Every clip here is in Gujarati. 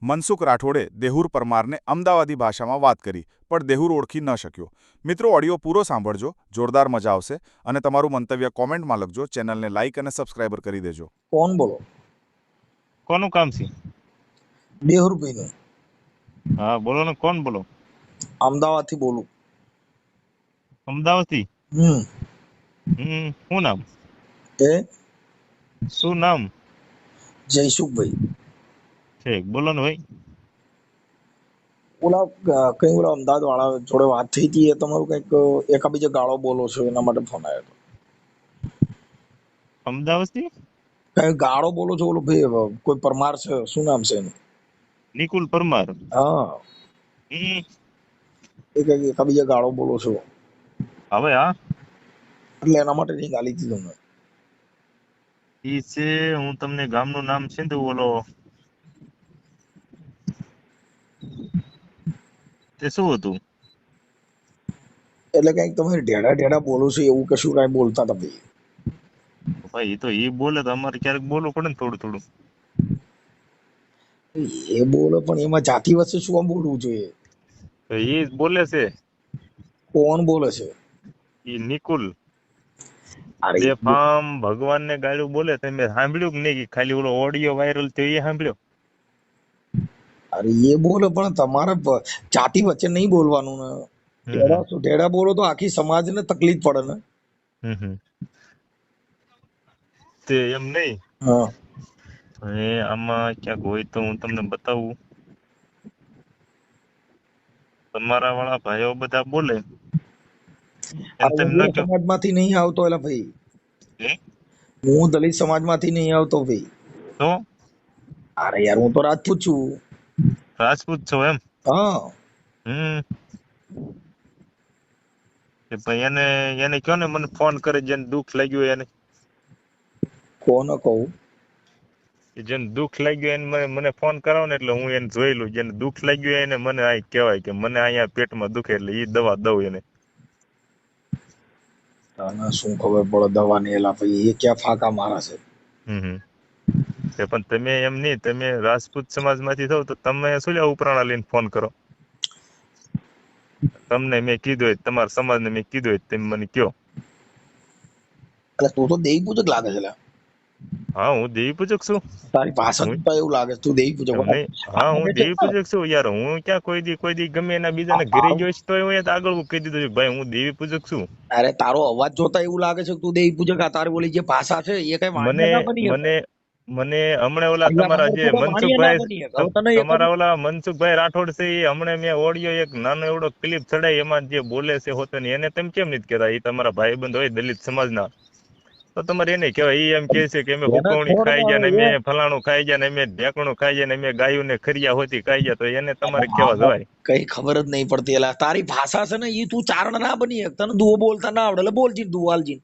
મનસુખ રાઠોડે દેહુર પરમારને અમદાવાદી ભાષામાં વાત કરી, પણ દેહુર ઓળખી ન શક્યો. મિત્રો, ઓડિયો પૂરો સાંભળજો, જોરદાર મજા આવશે. અને તમારું મંતવ્ય કોમેન્ટમાં લખજો. ચેનલને લાઇક અને સબસ્ક્રાઇબર કરી દેજો. કોણ બોલો? કોનું કામ છે? દેહુરભાઈ નું. હા બોલો ને, કોણ બોલો? અમદાવાદ થી બોલું. અમદાવાદ થી? હમ. શું નામ? એ શું નામ? જયસુખભાઈ. છે બોલો ને ભાઈ. કઈ ઓલા અમદાવાદ વાળા જોડે વાત થઈ હતી, એ તમારું કઈક એકાબીજા ગાળો બોલો છો એના માટે ફોન આવ્યો હતો. અમદાવાદ થી કઈ ગાળો બોલો છો? ઓલો ભાઈ કોઈ પરમાર છે, શું નામ છે એનું? નિકુલ પરમાર. હા, હમ એ કઈક એકાબીજા ગાળો બોલો છો હવે હા એટલે એના માટે નહીં ગાલી હતી તમને. ઈ છે, હું તમને ગામનું નામ છે ને ઓલો તે શું હતું? એટલે કઈક તમે ઢેડા ઢેડા બોલો છો એવું કશું કઈ બોલતા હતા ભાઈ. ભાઈ ઈ તો ઈ બોલે તો અમારે ક્યારેક બોલવું પડે ને થોડું થોડું. એ બોલો પણ એમાં જાતિ વચ્ચે શું આમ બોલવું જોઈએ? તો ઈ જ બોલે છે. કોણ બોલે છે? ઈ નિકુલ અરે બેફામ ભગવાનને ગાળું બોલે. તમે સાંભળ્યું કે નહીં? કે ખાલી ઓલો ઓડિયો વાયરલ થયો એ સાંભળ્યો? અરે એ બોલો પણ તમારે જાતિ વચ્ચે નહીં બોલવાનું ને. ઢેડા બોલો તો આખી સમાજને તકલીફ પડે ને. હમ તે એમ નહીં. હા, હવે આમાં ક્યાંક હોય તો હું તમને બતાવું. તમારા વાળા ભાઈઓ બધા બોલે એમ તેમ ન હું કયો. સમાજમાંથી નહીં આવતો એલા ભાઈ. હે? હું દલિત સમાજમાંથી નહીં આવતો ભાઈ. તો અરે યાર, હું તો રાજપૂત છું. રાજપૂત છો એમ? હા. હમ તે ભાઈ એને એને કયો ને, મને ફોન કરે જેને દુઃખ લાગ્યું હોય એને. કોને કહું? કે જેને દુઃખ લાગ્યું એને મને ફોન કરાવો ને, એટલે હું એને જોઈ લઉં. જેને દુઃખ લાગ્યું હોય એને મને આ કહેવાય કે મને અહીંયા પેટમાં દુખે, એટલે એ દવા દઉં એને. તને શું ખબર પડે દવાની? એલા ભાઈ એ ક્યાં ફાકા મારા છે? હમ તે પણ તમે એમ નહીં, તમે રાજપૂત સમાજમાંથી થાવ તો તમે શું લે ઉપરાણા લઈને ફોન કરો? તમને મેં કીધું હોય, તમારા સમાજને મેં કીધું હોય, તમે મને કયો. એટલે તું તો દેવી પૂજક લાગે છે લા. હા, હું દેવી પૂજક છું. તારી ભાષા તો એવું લાગે છે તું દેવી પૂજક. એમ નહીં. હા, હું દેવી પૂજક છું યાર. હું ક્યાં કોઈ દી ગમે એના બીજાને ઘરે ગયો છે તો હું આગળ કહી દીધું છે ભાઈ હું દેવી પૂજક છું. અરે તારો અવાજ જોતા એવું લાગે છે કે તું દેવી પૂજક. આ તારી બોલી જે ભાષા છે એ કઈ મને વાણિયા ના બની મને મને હમણાં ઓલા અહીંયા તમારા મારે જે તો કોઈ વાણિયા ના મનસુખભાઈ, બની હવે તને એક તમારા ઓલા મનસુખભાઈ રાઠોડ છે, એ હમણાં મેં ઓડિયો એક નાનો એવડો ક્લિપ ચડાઈ, એમાં જે બોલે છે હોતો ને એને તમે કેમ નથી કહેતા? એ તમારા ભાઈબંધ હોય દલિત સમાજના, તો તમારે એને કહેવાય. એ એમ કહે છે કે અમે એને હુકવણી છોડ ખાઈ ને ગયા ને હવે અમે એ ફલાણું ખાઈ ગયા ને અમે ઢેકણું ખાઈ ગયા ને અમે ગાયું ને ખરિયા હોતી ખાઈ ગયા, તો એને તમારે કેવા આમાં જવાય? કઈ ખબર જ નહીં પડતી. એલા તારી ભાષા છે ને એ તું ચારણ ના બની એક. તને દુઓ બોલતા ના આવડે એટલે બોલજી દુવાલજી.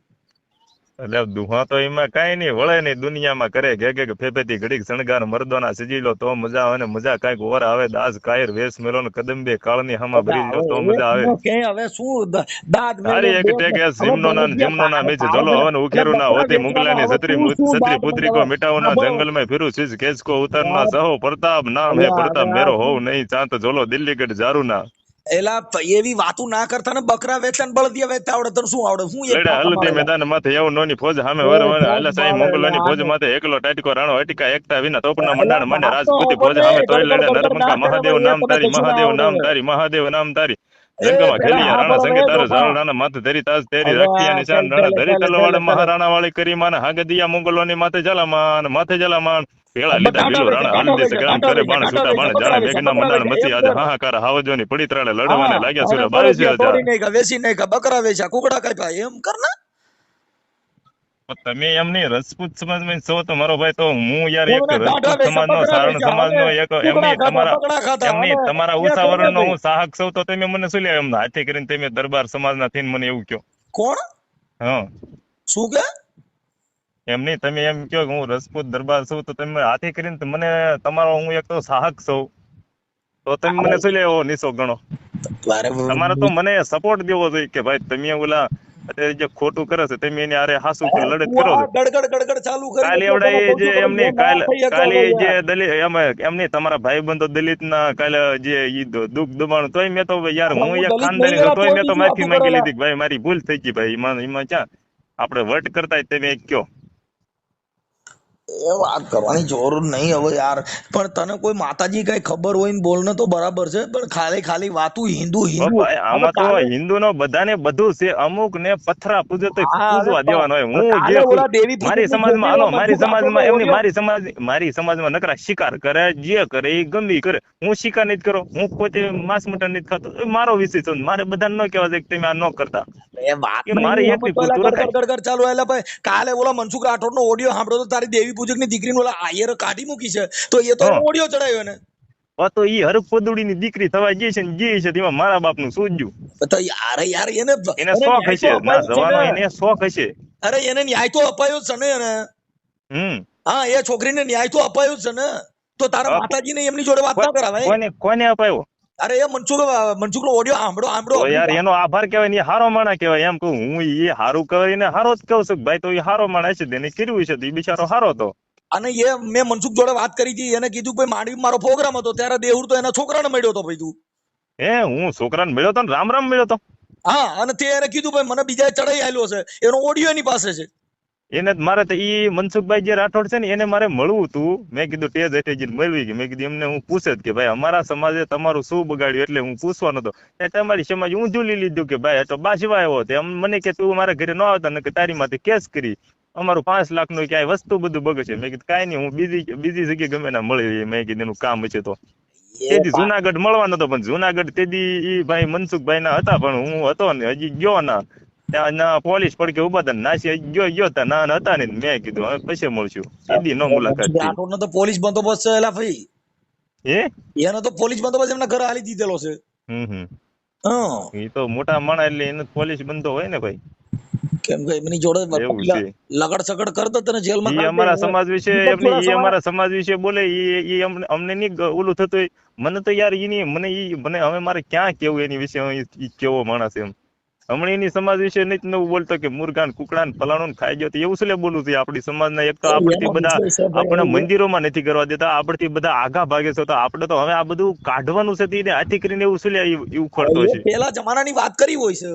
એટલે દુહા તો એમાં કઈ નહીં વળે નહીં. દુનિયામાં કરે ઘે ફેફેથી ઘડીક શણગાર મર્દોના સજીલો તો મજા આવે ને. મજા કઈક ઓર આવે. દાસ કાયર વેશ મેલો ને કદંબે કાળની હામાં ભરી લો તો મજા આવે. હવે શું દાદ મેલો તારી એક ટેક હવે જીમનો ના બળદિયા જીમનો ના મીચ તારો જલો પેલા હવન પેલા ઉખેરું ના બકરા હોતી વેચવાના. મુગલાની હવે છત્રી તું શું છત્રી દાદ મેલો? પુત્રિકો મિટાવું ના સાંભળ. જંગલ માં ફિરું સીઝ કેસકો ઉતરના હવે સહો પ્રતાપ નામ હે પ્રતાપ આ મેરો હોવ શું નહીં ચાંત જોલો દિલ્હી ગઢ જારું ના. એલા એવી વાતું ના કરતા ને. બકરા વેચતા ને બળદિયા વેચતા આવડે તને શું આવડે? શું એક લડ્યા ફાકા હલ્દી મારેલા? મેદાન માથે એવું નોની ફોજ સામે એ વરવન ફોન હાલા સાઈ પાડે એટલે મોગલોની ફોજ આને માથે એકલો ટાટકો રાણો અટકા એકતા વિના તોપના એલા મંડાણ માંડ્યા વાત તો રાજપૂતી ફોજ હોભળ ને. સામે તોય ગડબડ લડ્યા બડબડ ના નરપંખા કરે મહાદેવ ભાઈ. એ નામ તને તારી કશું ના મહાદેવ આવડે. નામ હવે તારી મહાદેવ નામ તારી એ જંગમાં પેલા ખેલી હા રાણા બરોબર સંગે એ તારે ડોફા. ઝાલડાના માથે ધરી તાજ તેરી હવે રખિયા આ નિશાન રણ ધરી તલવાડ ચાલે. મહારાણા વાળી કરી માન હાગદિયા મોગલોની માથે જલામાન પેલા લીધા ટાટા બિલો વેચે રાણા ટાટા હાલદી વેચે સગડામ ટાટા કરે વેચે બાણ ટાટા છૂટા વેચે બાણ બકરા જાણે વેચે મેઘના બકરા મંડાણ વેચે મચી એમ આજે કર. હાહાકાર હાવજોની પડી ત્રાળે લડવાને હા લાગ્યા અને સુરા બળદિયા 22,000. તોડી નાખ્યા વેચી નાખ્યા બકરા વેચ્યા કુકડા કાપ્યા એમ કર ને. તમે એમ નહીં રજપૂત સમાજમાં છો તો મારો ભાઈ, તો હું યાર એક એમને ટાટા રજપૂત વેચ્યા સમાજનો બકરા સારણ વેચ્યા અને સમાજનો એક એમ કુકડા નહીં ખાધા તમારા બકરા ખાધા એમ અને નહીં તમારા એ કર ને ઉસાવરણનો ભાઈ. હું સાહક સૌ તો તમે મને શું લે એમ હાથી કરીને તમે દરબાર સમાજના થઈને મને એવું કહો? કોણ હા, શું કે? એમ નહીં તમે એમ કહો કે હું રજપૂત દરબાર છું તો તમે હાથી કરીને તો મને તમારો હું એક તો સાહક છું તો તમે મને શું લે એવો નીચો ગણો? તારે તમારે તો મને સપોર્ટ દેવો જોઈએ કે ભાઈ તમે ઓલા અત્યારે જે ખોટું કરે છે તમે એની હારે હાસુ પર હે, લડત તું કરો આ છો. ગડગડ ગડગડ ચાલુ કરી કાલે એટલે એવડા તને એ કહું જે છું, તમે એમની બે ના થઈ શકો કાલે હવે જે યાર. દલિત એમની તમારા ભાઈબંધો દલિત ના કાલે જે ઈ દુઃખ દબાણ તોય મેં તો યાર અરે હું હું એક દલિત નહીં ખાનદાની છું વેલા તોય તોય મેં તો બીજી માફી વાતો માંગી કરેલા. લીધી કે ભાઈ મારી ભૂલ થઈ ગઈ ભાઈ એમાં ક્યાં આપણે વટ કરતા તમે કયો. એ વાત કરવાની જરૂર નહીં હવે યાર. પણ તને કોઈ માતાજી કઈ ખબર હોય ને બોલને તો બરાબર છે, પણ ખાલી ખાલી વાતું હિન્દુ ઓ હિન્દુ. ભાઈ હવે આમાં તો કાલે હિન્દુ નો બધાને બધું છે, અમુક ને પથરા પૂજે તો હા હવે પૂજવા દેવાનો હોય. હું કાલે જે ઓલા દેવી પૂજક મારી ની સમાજમાં છોકરી હાલો ઓલા મારી મનસુખ રાઠોડ નો સમાજમાં એમની ઓડિયો. મારી સમાજમાં નકરા શિકાર કરે, જે કરે એ ગમે કરે. હું શિકાર નથી કરો, હું પોતે માંસ મટન નથી ખાતો, એ મારો વિષય છે. મારે બધાને ન કહેવા છે કે તમે આ ન કરતા, એ વાત કે મારે નહીં એકની સમજતો એલા પૂરતું રખાય. ગડગડ ગડગડ ચાલુ એટલે ભાઈ કાલે ઓલા મનસુખ રાઠોડ નો ઓડિયો સાંભળ્યો તો તારી દેવી પૂજક ની દીકરીને ઓલા આયર કાઢી મૂકી છે, તો એ તો એનો હા ઓડિયો ચડાવ્યો ને. તો ઈ હરખ પદુડી ની દીકરી થવા જઈ છે ને જે છે તેમાં મારા બાપ નું સૂજ્યું. તો યાર યાર એને એને એને શોખ ન્યાય તો હશે ના અપાયો જ છે જવાનો, ને. એને શોખ હશે. અરે એને ન્યાય તો અપાયો જ છે ને એને. હમ હા એ છોકરીને ન્યાય તો અપાયો જ છે ને. તો તારા માતાજીને એમની જોડે વાત ના કરાવે. કોને અપાયો? અરે એ મનસુખ નો ઓડિયો સાંભળો સાંભળો તો યાર એનો આભાર કહેવાય ને, એ હારો માણા કહેવાય. એમ કહું હું એ હારું કહેવાય ને હારો જ કહું છું કે ભાઈ તો એ હારો માણા છે, તેને કર્યું છે તો એ બિચારો હારો હતો. અને એ મેં મનસુખ જોડે વાત કરી હતી, એને કીધું ભાઈ માંડવી મારો પ્રોગ્રામ હતો ત્યારે દેહુર તો એના છોકરાને મળ્યો હતો ભાઈ તું. હું છોકરાને મળ્યો તો ને રામ રામ મળ્યો તો. હા અને તે એને કીધું ભાઈ મને બીજા ચડાઈ આલ્યો છે, એનો ઓડિયો એની પાસે છે. એને જ મારે તો ઈ મનસુખભાઈ જે રાઠોડ છે ને એને મારે મળવું હતું. મેં કીધું ટેજ હેઠે મળવી ગઈ. મેં કીધું એમને હું પૂછે જ કે ભાઈ અમારા સમાજે તમારું શું બગાડ્યું, એટલે હું પૂછવાનો હતો. તમારી સમાજ હું ઝૂલી લીધું કે ભાઈ તો બાજવા આવ્યો હતો. એમ મને કે તું મારા ઘરે ન આવતા ને કે તારી માથે કેસ કરી, અમારું 5 લાખ નું ક્યાંય વસ્તુ બધું બગડશે. મેં કીધું કાંઈ નહીં, હું બીજી જગ્યાએ ગમે ના મળી. મેં કીધું એનું કામ હશે તો. તેથી જુનાગઢ મળવાનો હતો, પણ જુનાગઢ તેથી ઈ ભાઈ મનસુખભાઈ ના હતા, પણ હું હતો ને હજી ગયો ના. ત્યાં ના પોલીસ પડકે ઉભા હતા, નાસી ગયો હતા ના હતા ને. મેં કીધું હવે પછી મળશું. સીધી નો મુલાકાત થઈ. રાઠોડનો તો પોલીસ બંદોબસ્ત છે એલા ભાઈ. હે એનો તો પોલીસ બંદોબસ્ત એમના ઘરે હાલી દીધેલો છે. હા એ તો મોટા માણસ એટલે એને પોલીસ બંધો હોય ને ભાઈ. કેમ કે એમની જોડે એવું છે. લગડ સગડ કરતો તને જેલમાં ઈ અમારા સમાજ વિશે અમારા સમાજ વિશે બોલે, ઈ અમને નહીં ઓલું થતું હોય. મને તો યાર મને હવે મારે ક્યાં કેવું એની વિશે, ઈ કેવો માણસ એમ. હમણાં એની સમાજ વિશે નથી નવું બોલતો કે મુર્ગા કુકડા ફલાણું ખાઈ ગયો, એવું શું બોલું છું આપણી સમાજના? એક તો આપડથી બધા આપણા મંદિરોમાં નથી કરવા દેતા, આપડથી બધા આગા ભાગે છે. તો આપણે તો હવે આ બધું કાઢવાનું છે, એને આથી કરીને એવું શું એવું ખોરતો છે. પેલા જમાનાની વાત કરી હોય છે.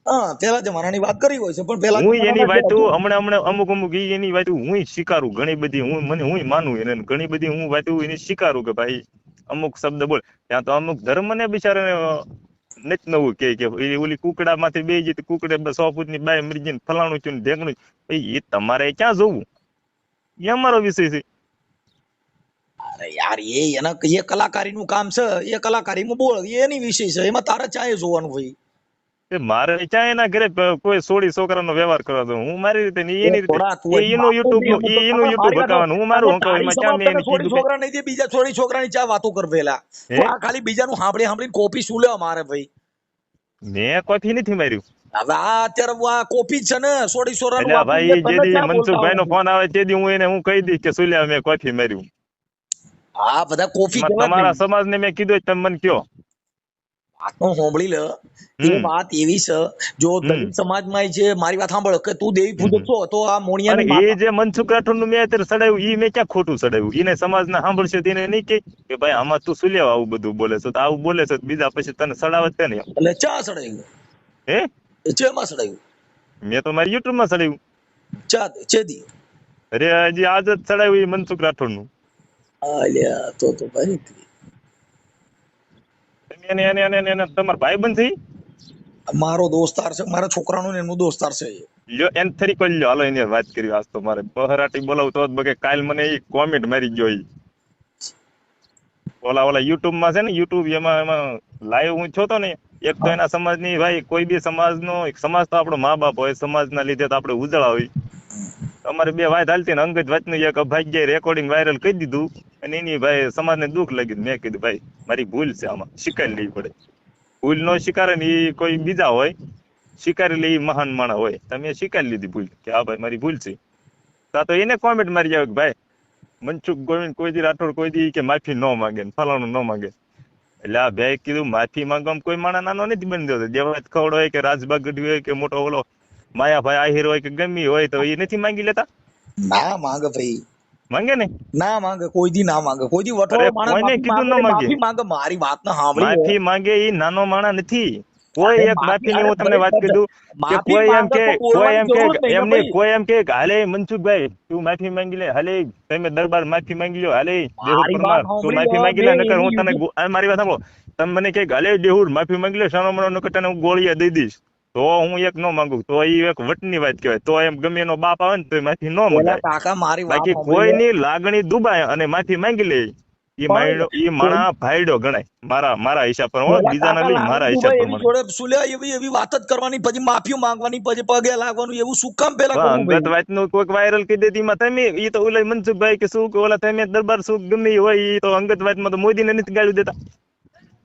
હા પેલા જમાનાની વાત કરી હોય છે, પણ પેલા હું એની વાતો હમણાં અમુક એની વાતો હું સ્વીકારું. ઘણી બધી હું માનું એને, ઘણી બધી હું વાતો એની સ્વીકારું કે ભાઈ અમુક શબ્દ બોલ. ત્યાં તો અમુક ધર્મ ને બિચારાને નથી નવું કે ઓલી કુકડા માંથી બે જતી કુકડે 100 ફૂટની બાય મરી જઈને ફલાણું છું ને ઢેકણું. એ તમારે ક્યાં જોવું? એ અમારો વિષય છે. અરે યાર એ કલાકારીનું કામ છે, એ કલાકારીમાં બોલ, એની વિષય છે, એમાં તારે ચાહે જોવાનું ભાઈ. મારે ક્યાં એના ઘરે કોઈ સોળી છોકરાનો વ્યવહાર કરવા દઉં? હું મારી રીતે એની રીતે એનું યુટ્યુબ હકાવાનું, હું મારું હકાવ. એમાં ક્યાં મેં એને કીધું છોકરા નહીં, બીજા છોડી છોકરાની ચા વાતો કર પેલા. આ ખાલી બીજાનું સાંભળીને કોપી શું લેવા મારે ભાઈ? મેં કોફી નથી માર્યું. હવે આ અત્યારે આ કોપી છે ને સોડી સોરાનું એટલે વાતું ભાઈ તને જેદી ક્યાં બોલતા મનસુખભાઈ નો આવડે? ફોન આવે તેથી હું કહી દઈશ કે સુલ્યા મેં કોફી માર્યું. આ બધા કોફી તમારા સમાજ ને મેં કીધું તમે મને કયો. વાતનો સાંભળી લે. એ વાત એવી છે, જો દલિત સમાજમાં છે, મારી વાત સાંભળ કે તું દેવી પૂજક છો તો આ મોણિયાની એ જે મનસુખ રાઠોડ નું મેં અત્યારે સડાવ્યું, એ મેં ક્યાં ખોટું સડાવ્યું? એને સમાજ ના સાંભળશે તેને નહીં કે ભાઈ આમાં તું સુલ્યા આવું બધું બોલે છે, તો આવું બોલે છે બીજા પછી તને સડાવત કે નહીં? એટલે ચા સડાયું? હે ચેમાં સડાયું? મેં તો મારી યુટ્યુબ માં સડાવ્યું. ચા ચેદી? અરે હજી આજ જ સડાવ્યું એ મનસુખ રાઠોડ નું. આલ્યા તો ભાઈ તમારા ભાઈ બંધ થઈ મારો દોસ્તાર છે, મારા છોકરાનો ને એમનો દોસ્તાર છે. લ્યો એને થરી કરી લ્યો. હાલો એની વાત કરી. આજ તો મારે બહરાટી બોલાવું તો બગે કાલ મને એ કોમેન્ટ મારી ગયો. ઓલા યુટ્યુબ માં છે ને, યુટ્યુબ એમાં લાઈવ હું છો તો ને, એક તો એના સમાજની ભાઈ કોઈ બી સમાજ તો આપણો મા બાપ હોય, સમાજના લીધે તો આપણે ઉજળા હોય. અમારે બે વાત હાલતી ને અંગત વાતનું એક ભાગ્ય રેકોર્ડિંગ વાયરલ કરી દીધું, અને એની ભાઈ સમાજને દુઃખ લાગ્યું. મેં કીધું ભાઈ મારી ભૂલ છે, આમાં સ્વીકારી લેવી પડે. ભૂલ નો સ્વીકારે ને એ કોઈ બીજા હોય, સ્વીકારી લે એ મહાન માણસ હોય. તમે સ્વીકારી લીધી ભૂલ કે હા ભાઈ મારી ભૂલ છે, તો એને કોમેન્ટ મારી આવે કે ભાઈ મનસુખ ગોવિંદ કોઈ દી રાઠોડ કોઈ દી કે માફી ન માંગે, ફલાણું ન માંગે. એટલે આ ભાઈ કીધું માફી માંગવામાં કોઈ માણસ નાનો નથી બની જતો. દેવાજ ખવડ હોય કે રાજબા ગઢવી હોય કે મોટો ઓલો માયાભાઈ આહિર હોય કે ગમી હોય તો એ નથી માંગી લેતા? ના માંગે ભાઈ, માંગે ને? ના માંગે, કોઈ દી ના માંગે, કોઈ દી અરે વટવાળો માણસ કોઈને માફી કીધું માંગે ન માંગે. માફી માંગે. મારી વાત ને સાંભળી લે. માફી માંગે એ નાનો માણસ નથી. કોઈ અરે એક માફી, માફી ની અરે હું તમને વાત ભાઈ કીધું કે માફી કોઈ એમ માંગે કે તો બોલવાની જરૂર જ નહીં એમ ને નહીં, ભાઈ. કોઈ એમ કે હાલે મનસુખભાઈ તું માફી માંગી લે, હાલે તમે દરબાર માફી માંગી લો, હાલે દેહુર મારી વાત પરમાર તું સાંભળી માફી લે માંગી બે લે, નકર હું એવી તને યુટ્યુબ. મારી વાત સાંભળો. તમે મને કે હાલે દેહુર માફી માંગી લે સાનો મનો, નકર તને હું ગોળીએ દઈ દઈશ. તો હું એક ન માંગુ તો એ એક વટની વાત કહેવાય. તો એમ ગમે એનો બાપ આવે ને તો માફી ન પેલા મંગાય. કાકા મારી વાત બાકી સાંભળી લે. કોઈની લાગણી દુબાય અને માફી માંગી લે એ પણ કોઈ માણા ભાઈડો ગણાય. મારા હિસાબ પર, પેલા બીજાના કાકા નહીં, મારા લાગણી હિસાબ દુભાઈ એની પ્રમાણે. જોડે શું લે એવી વાત જ કરવાની, પછી માફી માંગવાની, પછી પગે લાગવાનું, એવું શું કામ પેલા પણ કરવું અંગત ભાઈ? વાત નું કોઈક વાયરલ કરી દેતી માં તમે ઈ તો ઓલા મનસુખભાઈ કે શું કે ઓલા તમે દરબાર શું ગમે ઈ હોય ઈ તો અંગત વાત માં તો મોદીને નથી ગાળ્યું દેતા.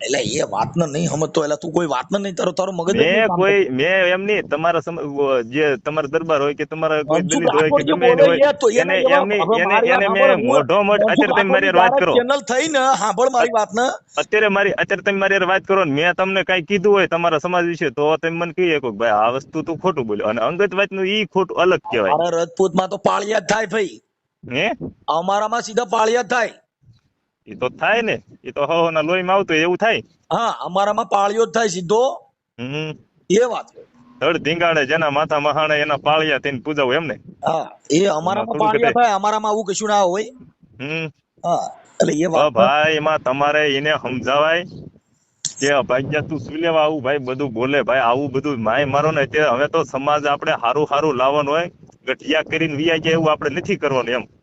એટલે એ વાતને નહીં સમજતો, એટલે તું કોઈ વાતને નહીં, તારો મગજ જ નહીં કામ કરતું. મેં એમ નહીં, તમારા જે તમારા દરબાર હોય કે તમારા કોઈ મનસુખ દલિત હોય કે રાઠોડ જે ગમે એને બોલે હોય એ તો એને એને એવા, એમની હવે એને મારી વાત એને સાંભળ, મેં મોઢો મોઢ મનસુખ અત્યારે તમે મારી રાઠોડની હારે વાત તારા કરો. ચેનલ થઈ ને, સાંભળ મારી વાતને. અત્યારે તમે મારી હારે વાત કરો ને મેં તમને કઈ કીધું હોય તમારા સમાજ વિશે તો તમે મને કહી શકો કે ભાઈ આ વસ્તુ તું ખોટું બોલ્યો, અને અંગત વાત નું ઈ ખોટું અલગ કહેવાય. અમારા રજપૂતમાં તો પાળિયા જ થાય ભાઈ, હે અમારામાં સીધા પાળિયા જ થાય. એ તો થાય ને, એ તો હો ના લોહીમાં આવતું હોય એવું થાય. હા, અમારામાં પાળિયો જ થાય સીધો. હમ એ વાત છે. ધડ ધીંગાણે જેના માથા મહાણે એના પાળિયા થઈને પૂજાવું એમ ને? હા, એ એમાં અમારામાં થોડુંક પાળિયા થાય, અમારામાં આવું કશું ના હોય. હમ હા, એટલે એ તો વાત ભાઈ એમાં તમારે એને સમજાવાય કે ભાગ્યા તું શું લેવા આવું ભાઈ બધું બોલે ભાઈ, આવું બધું માય મારો ને તે હવે તો સમાજ આપણે હારું લાવવાનું હોય, ગઠિયા કરીને વિયા જાય એવું આપણે નથી કરવાનું એમ.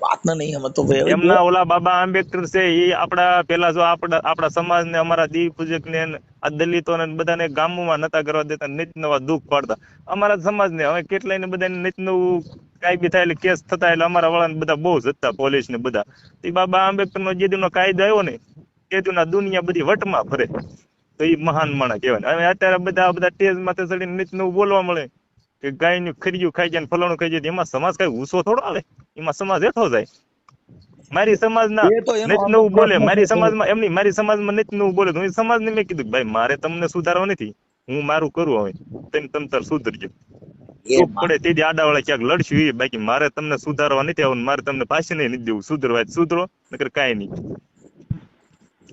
વાતને નહીં સમજતો ભાઈ. હવે એમના ઓલા બાબા આંબેડકર છે એ આપડા પેલા જો આપડા સમાજ ને અમારા દીવ પૂજક ને આ દલિતો ને બધાને ગામમાં નતા કરવા દેતા, નિત નવા દુઃખ પાડતા. અમારા સમાજ ને હવે કેટલાય ને બધાને નિત નવું કાયદો થાય એટલે કેસ થતા, એટલે અમારા વાળા બધા બહુ જતા પોલીસ ને બધા. એ બાબા આંબેડકર નો જે દિનનો કાયદો આવ્યો ને તે દિનના દુનિયા બધી વટમાં ફરે, તો એ મહાન માણસ કહેવાય. હવે અત્યારે બધા સ્ટેજ માથે ચડીને નિત નવું બોલવા મળે કે ગાયનું ખરીયું ખાઈ જાય, ફલાણું ખાઈ જાય, એમાં સમાજ કઈ ઊંચો થોડો આવે, એમાં સમાજ હેઠો જાય. મારી સમાજના એ તો એનો નિત અમુક નવું બોલે, પ્રશ્ન મારી છે. સમાજમાં એમની મારી સમાજમાં નિત નવું બોલે તો હું સમાજને મેં કીધું ભાઈ મારે તમને સુધારવા નથી, હું મારું કરું, હવે તમ તાર સુધરજો. એ દુઃખ પડે તેથી આડાવાળા ક્યાંક લડશું એ, બાકી મારે તમને સુધારવા નથી આવવાનું, મારે તમને પાછી નહીં નથી દેવું. સુધરવા સુધરો, નકર કાંઈ નહીં.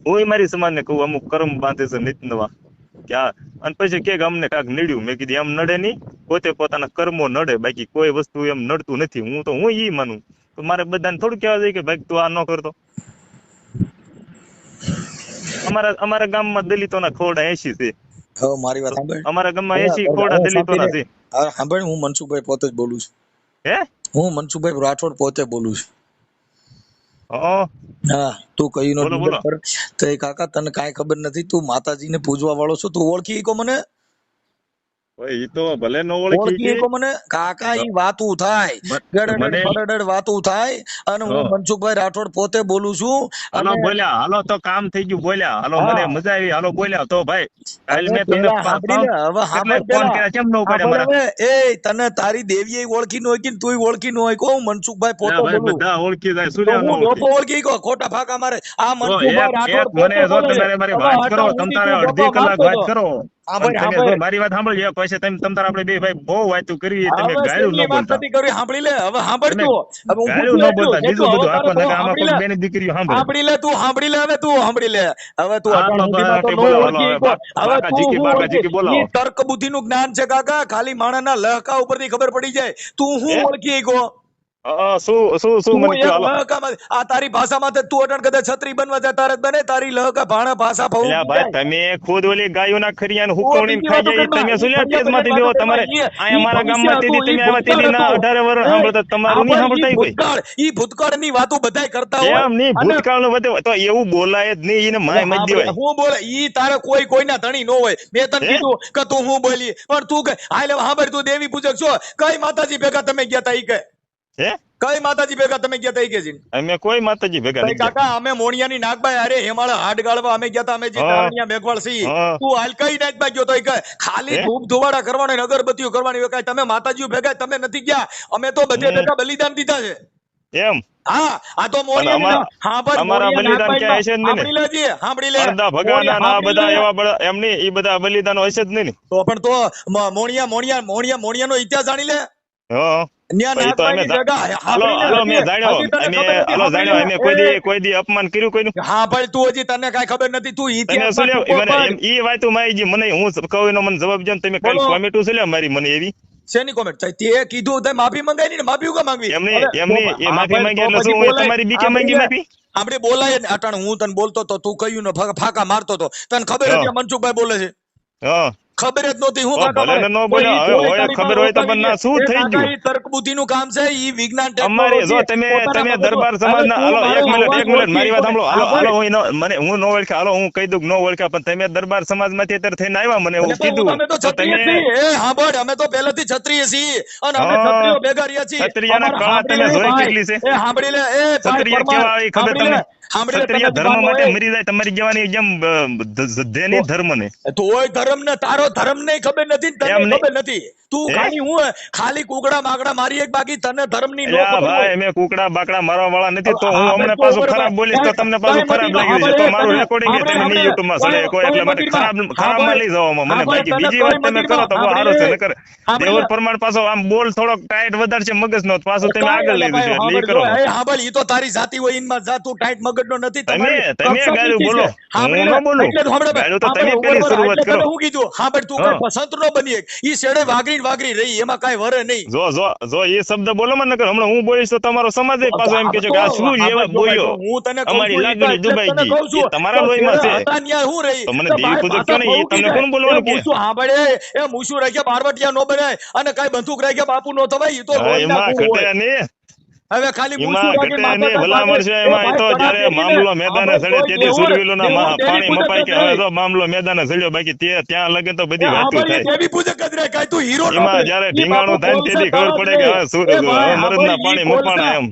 હું મારી સમાજને કહું અમુક કર્મ બાંધે છે નિત નવા ક્યાં, અને પછી કે અમને કાંક નડ્યું, મેં કીધું એમ નડે નહીં, પોતે પોતાના કર્મો નડે, બાકી કોઈ વસ્તુ એમ નડતું નથી. હું તો ઈ માનું, તો મારે બધાને થોડું કહેવા જોઈએ કે ભાઈ તું આ ન કરતો. અમારા ગામમાં દલિતોના ખોરડા 80 છે. હવે મારી વાત સાંભળ. અમારા ગામમાં હવે 80 ખોરડા દલિતોના છે. હવે સાંભળ, હું મનસુખભાઈ પોતે જ બોલું છું. હે હું મનસુખભાઈ રાઠોડ પોતે બોલું છું. હા હા, તું કઈ નો બોલો બોલો. તો એ કાકા તને કાંઈ ખબર નથી, તું માતાજીને પૂજવા વાળો છો, તું ઓળખી કો મને? ઈ તો ભલે ન ઓળખી ઓળખી કો મને? કાકા ઈ વાતું થાય, મને ગડડડ વાતું થાય, અને હું મનસુખભાઈ રાઠોડ પોતે બોલું છું. હાલો અને બોલ્યા, હાલો તો કામ થઈ ગયું, બોલ્યા હાલો, મને હા, મજા આવી, હાલો બોલ્યા તો ભાઈ. કાલ હવે મેં તમને પેલા સાંભળી લે, હવે કેટલાય સાંભળ ફોન પેલા. કર્યા, કેમ ન ઉપાડ્યા સાંભળ મારા? હવે, એ તને તારી દેવીએ ઓળખી ન હોય કે તુંય ઓળખી ન હોય, કો હું મનસુખભાઈ પોતે ભાઈ બોલું. બધા ઓળખી જાય, શું તો લેવા ન હું ઓળખી? લોપો ઓળખી ગયો, ખોટા ફાકા મારે. આ તો મનસુખભાઈ એક રાઠોડ મને પોતે જો બોલે છે. તમારે મારી હવે વાત કરો, હટા તમ સુધી તારે તું અડધી ગપ્પા કલાક મારતો વાત હતો. કરો, અને સાંભળ તમે જો સાંભળ. મારી વાત સાંભળો, એક પછી તમ તારે આપણે બે ભાઈ બહુ વાતો કરી, તમે હવે ગાળ્યું શેરની ન વાત બોલતા, નથી કરવી, સાંભળી લે. હવે સાંભળ તમે તું. હવે હું ગાળ્યું પૂછું ન બોલતા, બીજું હવે બધું તારે આખો તો નકર આમાં સાંભળી કોઈ લે. બેની દીકરીઓ સાંભળે. સાંભળી લે તું, સાંભળી લે. હવે તું સાંભળી લે. હવે તું અટાણ હાલો સુધીમાં તો તો નો બોલો, હાલો ઓળખી હવે શકો. હવે બાકા તું જીકી, હું બાકા ઓળખી? જીકી બોલાવો. ઈ તર્ક બુદ્ધિ નું જ્ઞાન છે કાકા, ખાલી માણસના લહકા ઉપરથી ખબર પડી જાય. તું હું હે ઓળખી ગયો? શું તું મને કયો, એક હાલો. લહકામાં આ તારી ભાષામાં તો તું અટણ કદાચ છત્રી બનવા જતા રહે બને, તારી લહકા ભાણા ભાષા એટલે ફૂંકી ભાઈ જાય. તમે ખુદ ઓલી ગાયોના ખરિયાને ઓ હુકવણીને બીજી ખાઈ વાતો જાય, કરમાં, તમે શું ઈ લ્યા ફરિયા તેજમાંથી ફરિયાની દેવો વાતો તમારે? કરમાં, અહીંયા ઈ અમારા ભવિષ્ય ગામમાં હતું, તેદી ઈ તમે આવ્યા ભૂતકાળ તેદીના હતું. 18 વર્ષ એ સાંભળતા, તમારું નહીં આભાર, ઈ સાંભળતા કોઈ? ભૂતકાળની વાતો બધાય કરતા હોય. એમ નહીં, અને ભૂતકાળનું વધે તો એવું બોલાય જ નહીં, એને એટલે માય મત સાંભળી, દેવાય. હું બોલે ઈ તારે કોઈના ધણી નો હોય. મેં તને હે કીધું કે તું હું બોલી, પણ તું કે હાલે સાંભળ, તું દેવી પૂજક છો, કઈ માતાજી ભેગા તમે ગયા તા? ઈ કે હે કઈ માતાજી ભેગા તમે ગયા તા? ઈ કે છે અમે કોઈ માતાજી ભેગા ભાઈ નથી ગયા. કાકા, અમે મોણિયાની નાગબાઈ અરે હેમાળા હાડ ગાળવા અમે ગયા તા, અમે જે હા તારણિયા મેઘવાળ સી. હા તું હાલ કઈ નાગબાઈ ગયો તો? ઈ કે ખાલી હે ધૂપ ધુવાડા કરવાના ને અગરબત્તીઓ કરવાની હોય. કાંઈ તમે માતાજીઓ ભેગા તમે નથી ગયા, અમે તો બધે હમ ભેગા બલિદાન દીધા છે. એમ હા આ તો અને મોણિયાની હા પણ અમારા મોણિયા બલિદાન ક્યાં હશે જ નહીં ને? સાંભળી લેજે સાંભળી લે અડધા ભગાના ના સાંભળી બધા લે. એવા બધા એમ નહીં, એ બધા બલિદાનો હશે જ નહીં ને. તો પણ તો મોણિયાનો ઇતિહાસ જાણી લે. હા ન્યા તો એ તો અમે નાગબાઈની જગા હાલો સાંભળી લે, હાલો મેં હજી જાણ્યો, હજી તને અમે ખબર નથી, હાલો સાંભળી જાણ્યો, લે. અમે કોઈ દી અપમાન કર્યું કોઈનું? હા પણ તું હજી તને કાંઈ ખબર નથી, તું તમે ઇતિહાસમાં શું ટૂંકો લ્યો મને પડ. એ વાતો મારી જી મને, હું કહું એનો મને જવાબ દો ને. તમે કાલ બોલો. કોમેન્ટો છે લ્યો મારી મને એવી. શેની કોમેન્ટ થાય? તે કીધું તે માફી મંગાવી ને, માફી ઉકા માંગવી? એમની હવે એમની તો એ હા માફી ભાઈ, માંગી તો એટલે પછી શું હું બોલાય. તમારી બીકે માંગી માફી? આપણે બોલાય ને અટાણ હું તને બોલતો તો તું કહ્યું ને ફાકા મારતો તો તને ખબર હા. હતી આ મનસુખભાઈ બોલે છે? હા ખબર જ નહોતી હું તો કાકા ભલે ને મારે. ન તો બોલ્યો, ઈ હવે તોય હોય તારી ખબર પાસે હોય તો ઉતારી પણ લે. ના શું એ થઈ કાકા, ગયું? ઈ તર્ક બુદ્ધિનું કામ છે, ઈ વિજ્ઞાન અમારી જો ટેકનોલોજી તમે પોતાના તમે મગજનો. દરબાર હવે સમાજના તું હાલો મારો એક મિનિટ અવાજ મારી વાત સાંભળો. હાલો હા હાલો ભાઈ. હું નો ઓળખ્યા, હાલો હું કહી દઉં કે નો ઓળખ્યા, પણ તમે દરબાર સમાજમાંથી અત્યારે થઈને આવ્યા મને એવું એટલે પણ કીધું અમે તો તો ક્ષત્રિય તમે છીએ. એ સાંભળ, અમે તો પહેલેથી ક્ષત્રિય છીએ અને અમે હા ક્ષત્રિયો ભેગા રહ્યા છીએ. ક્ષત્રિયના અમારે કળા સાંભળી તમે લે જોઈ ભાઈ. કેટલી છે? એ સાંભળી લે એ ભાઈ ક્ષત્રિય પરમાર. કેવા આવી ખબર સાંભળી લે. તમને? સાંભળી લે, ક્ષત્રિય તને ધર્મ દીવાનો માટે હોય. મરી જાય તમારી જવાની જેમ ધ્યેયની ધર્મ ને તોય ધર્મ ને તારો ધર્મ ને ખબર નથી ને તને એમ નહીં. ખબર નથી. તું હે ખાલી હું ખાલી કુકડા માકડા મારી એક, બાકી તને ધર્મ ની નો એટલે ખબર હોય. ભાઈ મેં કુકડા બાકડા મારવા વાળા નથી, તો હું હા ભાઈ, હમણાં તો પાછું બરોબર. ખરાબ બોલીશ તો તમને કાંઈ પાછું ખરાબ મતીમાં લાગી જશે. તો સાંભળે, મારું તને રેકોર્ડિંગ તમે નહીં સાંભળે, યુટ્યુબમાં ચડે શકો, એટલે માટે ખરાબમાં લઈ જાઓ મને. બાકી બીજી વાત તમે કરો તો બહુ સારું છે. નકર દેવર પ્રમાણ પાછો આમ બોલ થોડોક ટાઈટ વધારશે મગજનો, તો પાછું તમે આગળ લઈ જશો, એટલે એ કરો. ઈ તો તારી જાતિ હોય, ઈનમાં જા, તું ટાઈટ મગજનો નથી. તમે તમારી તમે કક્ષા ગાળ્યું નીચી બોલો, છે. સાંભળી હું લે. ન બોલું. એટલે તો સાંભળે ભાઈ. ગાળ્યું તો સાંભળે, તમે ઉભો પેલી રહો. શરૂઆત એટલે કરો. તને હું કીધું? સાંભળ, તું હા કઈ સંત નો બની એક. ઈ શેડે વાઘરી રહી, એમાં કાંઈ વરે નહીં. જો એ શબ્દ બોલો મને, નકર હમણાં હું બોલીશ તો તમારો સમાજ પાછો એમ કે છે કે આ શું લેવા બોલ્યો, હું તને કહું અમારી છું, ઈ તો લાગણી એટલે જ દુબાઈ તને ગઈ, કહું એ છું. તમારા તો લોહીમાં શેડે છે. હતા ન્યા હું રહી? તો મને તો દેવી ભાઈ પૂજક ભાષા કયો ને, એ બહુ તમને કીધે. કોણ બોલવાનું એ કે? મૂસું સાંભળે, એ મૂસું રાખ્યા બારવટિયા નો બનાય અને કાંઈ બંદૂક રાખ્યા બાપુ નો થવાય. ઈ તો હા, લોહીના એમાં કુળ હોય. ઘટે નહીં, હવે ખાલી મૂસું એમાં રાખીને ઘટે નહીં માથાના ભલામણ ભાગે છે. એ એમાં એ ભાઈ તો કડા જયારે ફેંકીને મામલો મેદાને આપણે સડે કોઈ તેથી દેવું સુરવીરોના દેવું દેવી પાણી પૂજક મપાય જ કે હવે નહીં. તો મામલો મેદાને સડ્યો, બાકી ત્યાં લગે તો એ બધી વાતું આંબળીએ થાય. દેવી પૂજક જ રહે, કાંઈ તું હીરો નો એમાં બને. જયારે ઈ બાપુ ઢીંગાણું થાય ને કોલસા તેથી ખબર કાળા જ પડે કે રહે. હવે એ ભાઈ મરદના ઈ પાણી કોલસા મપાણા એમ.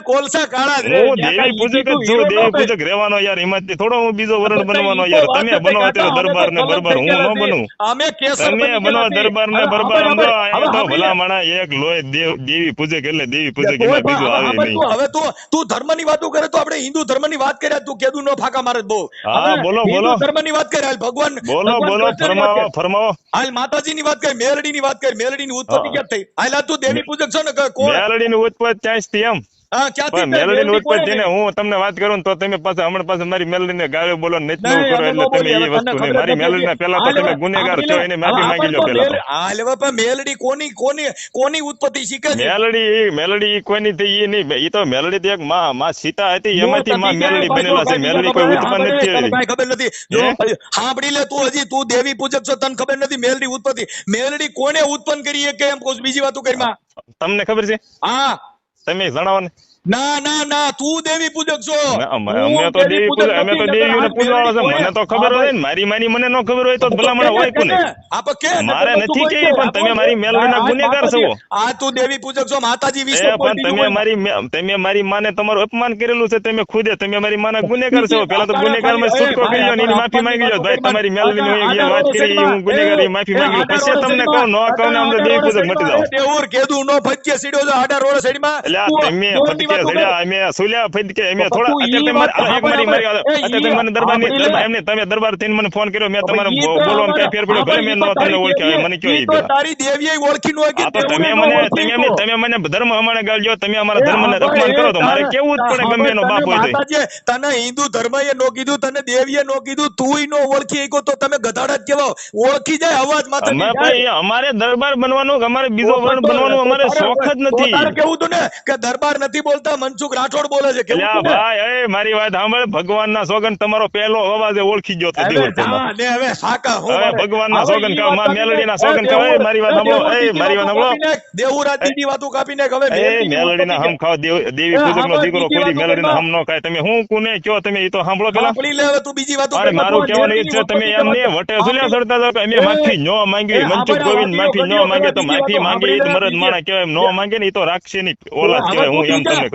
કોલસા કાળા જ રહે. હું ત્યાં દેવી કાંઈ પૂજક ઈ જ તું છું, હીરો નો દેવી બને. પૂજક રહેવાનો યાર. એમાંથી થોડો હું બીજો વરણ પણ બનવાનો ઈ તો યાર. વાત તમે નથી બનો કાકા, અત્યારે અમે તો દરબાર ને કલમ બરબાર, થઈ હું ગયેલા ન છીએ. બનું. અમે કેસર તમે બની બનો ગયેલા છીએ. દરબાર ને હવે બરબાર, સમજો હવે અહીંયા તો સાંભળી લે. ભલા માણા એક લોહી દેવી પૂજક એટલે દેવી પૂજક, તોય એમાં પણ બીજું હવે આવે સાંભળ, નહીં. હવે તું ધર્મની વાતો કરે તો આપણે હિન્દુ ધર્મની વાત કર્યા, તું કેદું નો ફાકા મારે બહુ. હવે હા બોલો હિન્દુ બોલો ધર્મની વાત કરે, હાલ ભગવાન બોલો ભગવાન બોલો, કૃષ્ણની વાત ફરમાવો કરે, ફરમાવો. હાલ માતાજીની વાત કરી, મેલડીની વાત કરી. મેલડીની ઉત્પત્તિ હા ક્યાં થઈ? હાલ આ તું દેવી પૂજક છો ને કોણ? મેલડીની ઉત્પત્તિ ત્યાંથી એમ. હા, ક્યાંથી પણ થઈ? મેલડીની મેલડી કોણે ઉત્પત્તિ ને કરી? હું તમને વાત કરું ને તો તમે પાછા હમણાં પાછા મારી મેલડીને ગાળો બોલો ને નેતનવું નહીં, કરો, અમે એટલે નો તમે બોલીએ. હવે એ તને વસ્તુ નહીં. ખબર જ મારી નથી. મેલડીના પહેલા તો હાલ તમે હવે ગુનેગાર સાંભળી છો, લે. એને હવે માફી માંગી લો પહેલા તો. હાલ હવે પણ મેલડી કોની ઉત્પત્તિ શીખે છે? મેલડી કોઈની થઈ એ નહીં, એ તો મેલડી તો એક માં સીતા હતી, નો એમાંથી માં થતી કે મેલડી ભાઈ, જો બનેલા છે. કાંઈ મેલડી બીજા કોઈ ખબર ઉત્પન્ન સાંભળે, નથી તને થયેલી. કાંઈ ખબર નથી. જો હે? સાંભળી લે, તું દેવી પૂજક છો, તને ખબર નથી મેલડી ઉત્પત્તિ. મેલડી કોને ઉત્પન્ન કરી કે એમ કહું છું, બીજી વાતો કરીમાં. તમને ખબર છે? હા, તમે જણાવો ને. ના, તું દેવી પૂજક છો. અમે તો દેવી પૂજક, અમે તો દેવીઓને પૂજવા છે. મને તો ખબર હોય ને, મારી માની મને ન ખબર હોય તો ભલામણ હોય કોને? મારે નથી કેવી, પણ તમે મારી મેલડીના ગુનેગાર છો. આ તું દેવી પૂજક છો, માતાજી એ વિશે કોઈ પણ બીજું તમે મારી માને તમારું અપમાન કરેલું છે, તમે ખુદે તમે મારી માના ગુનેગાર છો. પેલા તો ગુનેગાર માં છૂટકો કરી લો ને એની માફી માંગી લો. ભાઈ તમારી મેલડીની એ વાત કરી, હું ગુનેગાર, એ માફી માંગી લો. પછી તમને કહું ન કહું ને આમ તો દેવી પૂજક મટી જાઓ. દેવુર કેદું નો ફટકે સીડ્યો છે આડા રોડ સાઈડમાં. એટલે આ તમે ફટકે સડ્યા, અમે સુલ્યા ફટકે, અમે થોડા અત્યારે તમે મને દરબાર એમને તમે દરબાર થઈને મને ફોન કર્યો, મેં તમારે બોલવામાં કઈ ફેર પડ્યો? ભલે મેં તમને ઓળખ્યા, મને કયો એ પેલા. તારી દેવીએ ઓળખી નો કે તમે મને ધર્મ અમારે ગાળજો, તમે અમારા ધર્મને અપમાન કરો તો મારે કેવું જ પડે, ગમે એનો બાપ હોય તો. તને હિન્દુ ધર્મએ નો કીધું, તને દેવીએ નો કીધું, તુંય નો ઓળખી શકો તો તમે ગધાડા જ કહેવાઓ. ઓળખી જાય અવાજ માથે. અમારે દરબાર બનવાનું, અમારે બીજો વર્ણ બનવાનું અમારે શોખ જ નથી. તારે કેવું તું ને કે દરબાર નથી બોલતા, મનસુખ રાઠોડ બોલે છે. કેવું તું ને? ભાઈ એ મારી વાત સાંભળ, ભગવાનના સોગન તમારો પહેલો અવાજ ઓળખી ગયો હતો દેવળમાં. હવે સાકા હું હવે ભગવાનના સોગન કહો, માં મેલડીના સોગન કહો. મારી વાત સાંભળો, મારી વાત સાંભળો. દેવુરાજ દીદી વાતો કાપીને હવે મેલડીના હમ ખાઓ, દેવી પૂજકનો દીકરો કોઈ મેલડીના હમ નો ખાય. તમે હું કોને કયો, તમે એ તો સાંભળો પેલા. સાંભળી લે હવે તું બીજી વાતો. અરે મારું કહેવાનું એ છે, તમે એમ ને વટે સુલ્યા સડતા જાવ કે અમે માફી ન માંગી, મનસુખ ગોવિંદ માફી ન માંગે તો માફી માંગે, એ મરદ માણા કહેવાય. ન માંગે ને એ તો રાખશે નહીં ઓલાદ કહેવાય. હું એમ તમને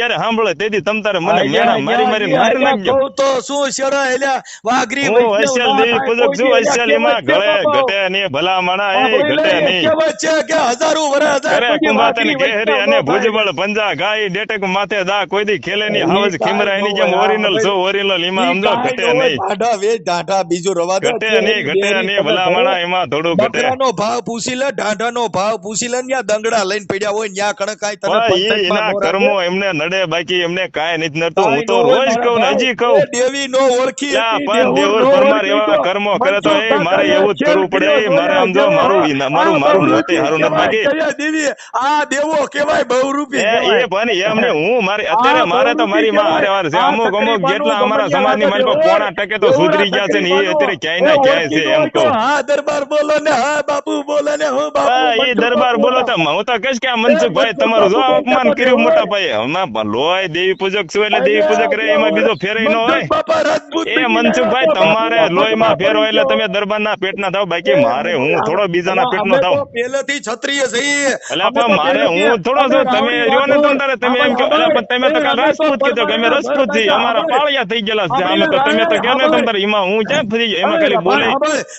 જયારે સાંભળે તેથી તમ તારે મને અલ્યા, મેણા મારી અલ્યા, મારી મારી અલ્યા, નાખજો. કહું તો શું શેરો, અલ્યા, વાઘરી હું વૈષ્ણવ વૈશાલ ના દેવી થાય પૂજક કોઈ છું. દી, અલ્યા, વૈશાલીમાં કહેવત છે ગળે બાપા. ઘટે નહીં ભલા માણા એ આપણે ઘટે એટલે નહીં. કહેવત છે કે હજારો વર્ષ હજાર અરે પછી કુંભાતન વાઘરી ઘેરી વૈષ્ણવ અને નો થાય. ભુજબળ પંજા ગાય ડેટક માથે દા કોઈ દી ખેલે ની ઈ હાવજ કાંઈ ખીમરા એની જેમ ન હોય. ઓરિજિનલ હા, છો ઓરિજિનલ એમાં ઈ સમજો કાંઈ ઘટે ન હોય. નહીં ઢાઢા વેચ ઢાઢા બીજું રવા દે. ઘટે અત્યારે નહીં ઘટે ડેરી નહીં તમે ભલા ભરો. માણા એમાં થોડું ઘટે. બકરાનો ભાવ પૂછી લે, ઢાઢાનો ભાવ પૂછી લે, ત્યાં દંગડા લઈને પડ્યા હોય ત્યાં કણકાઈ તને પણ ઈ પંચાયતમાં એના નો રાખે. કર્મો એમને નડે બાકી એમને કાંઈ નથી નડતું. હું કાંઈ તો ન હોય રોજ મારા કહું ને ભાઈ. હજી કહું એ દેવી નો ઓળખી લ્યા હતી, પણ દેવુર દેવુર નો પરમાર ઓળખી એવા તો કર્મો કરે તો મનસુખ એ મારે કાકાએ એવું જ ખેલ કરવું પડે. કર્યો મારે આમ જો જોયા મારું જેવો. મારું આ મારું બહુરૂપી મોતે હારું નથી કહેવાય, બાકી કયા દેવી? આ દેવો કહેવાય, બહુરૂપી કહેવાય. એ પણ એમને હું મારી આ અત્યારે મારે તો બહુરૂપી મારી માં કહેવાય. હારે વાર છે. આ અમુક અમુક તકરીબાનું જેટલા અમારા ગમડિયા સમાજની લાગે મારી દેવોર. પાસે 5% તો દેવોર સુધરી આ ગયા છે ને એ તકરીબાનું અત્યારે ક્યાંય ના ક્યાંય ઓળખી છે નો એમ હોય તો કહું. હા દરબાર બોલો ને હા બાપુ બોલે ને હું બાપુ હા, એ મનસુખ દરબાર બાપુ બોલો તો હું તો કહીશ કે આ મનસુખભાઈ તમારું જો અપમાન કર્યું મોટા ભાઈ. હમણાં લોય દેવી પૂજક છું એટલે દેવી પૂજક રહે એમાં બીજો ફેરય ન હોય. મનસુખ બાપા રાજપૂત એ બની મનસુખભાઈ ગયા હતા, તમારે બાપુના લોહીમાં પગમાં ફેર હોય એટલે પડી તમે દરબારના પેટના થાવ બાકી મારે હું થોડો બીજાના અમે પેટનો થાવ. તો પહેલેથી ક્ષત્રિય છીએ. એટલે અમે પણ તો મારે પહેલેથી હું થોડો અમે છું. તમે રાવડી રહ્યો ને રાઠોડ. તમ તારે તમે અમે એમ કહો એટલે પણ તમે તો કાલ અમે રાજપૂત કીધો કે અમે પરમારના રાજપૂત ઘર છીએ હતા, અમારા અમે પાળિયા થઈ ગયેલા છે. અમે અમે તો તમે તો કહો ને અમે તમ તારે એમાં હું ક્યાં ફરી જાય એમાં ખાલી બોલે.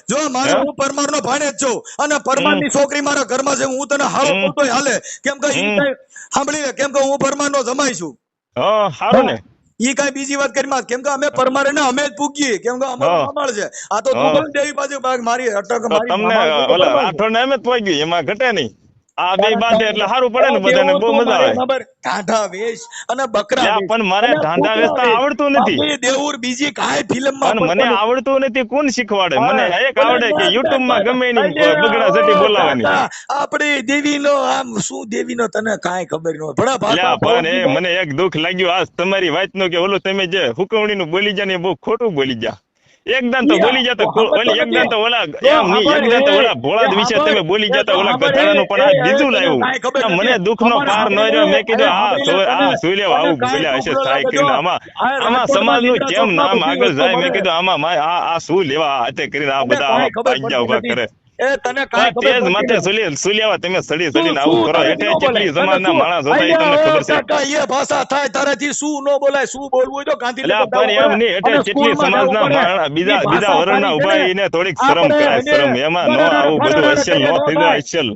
જો મારે હે? હું પરમારનો ભાણેજ છું અને પરમારની છોકરી મારા ઘરમાં છે. હું તને હારો હમ. બોલતોય હાલે કેમ કે ઈ હમ. કાંઈ સાંભળી લે કેમ કે હું પરમારનો જમાઈ છું. હા સારું ને. ઈ કઈ બીજી વાત કરી માં કેમ કે અમે પરમારે ને અમે જ પૂગીએ કેમ કે અમારું હા. મામાળ છે. આ તો તું હા. બોલ દેવી પાસે મારી અટક તો મારી તમને મામાળ છે તો ઓલા પરમાર છે. રાઠોડ ને એમ જ પહોંચી ગયું એમાં ઘટે નહીં. આ બે બાંધે એટલે સારું પડે ને બધાને બહુ મજા આવે. ખબર ઢાંઢા વેશ અને બકરા લ્યા, વેશ પણ મારે અને ઢાંઢા કૂતરા વેચતા વેશ. આવડતું નથી. બાકી દેવુર બીજી કાંઈ ફિલ્મમાં પણ મને પડતું નથી. આવડતું નથી. કોણ શીખવાડે? મને એક હા, આવડે કે ના, યુટ્યુબ માં ના, ગમે એની અલ્યા, બગડા સટી ઓ બોલાવાની. કાકા, આપણી દેવીનો આમ શું દેવીનો તને કાંઈ ખબર ન હોય. ભણા ભાષા લ્યા પણ ભવજી મને એક દુઃખ લાગ્યું આજ તમારી વાત નું કે ઓલું તમે જે હુકવણી નું બોલી જા ને એ બહુ ખોટું બોલી જા. એકદમ તો બોલી જતા ઓલી એકદમ તો ઓલા એમ નહીં એકદમ તો ઓલા ભોળા વિશે તમે બોલી જતા ઓલા ગધાડાનું પણ આ બીજું લાવ્યું. મને દુઃખ નો પાર ન રહ્યો. મેં કીધું આ સુઈ લેવા આવું બોલ્યા હશે સહાય કરીને આમાં સમાજ નું કેમ નામ આગળ જાય. મેં કીધું આમાં આ શું લેવા હાથે કરીને આ બધા આમાં પાગ્યા ઉભા કરે. તને કાંઈ ખબર તેજ માથે સુલિયાવા તમે સડી સડીને આવું કરો. હેઠે કેટલી સમાજના માણસ હતા એ તમને ખબર છે. કાકા એ ભાષા થાય તારાથી શું ન બોલાય શું બોલવું હોય તો ગાંધીનગર એટલે પણ એમ નહીં હેઠે કેટલી સમાજના માણસ બીજા વર્ણના ઉભા એને થોડીક શરમ કરાય. શરમ એમાં નો આવું બધું અસલ નો થઈ જાય. અસલ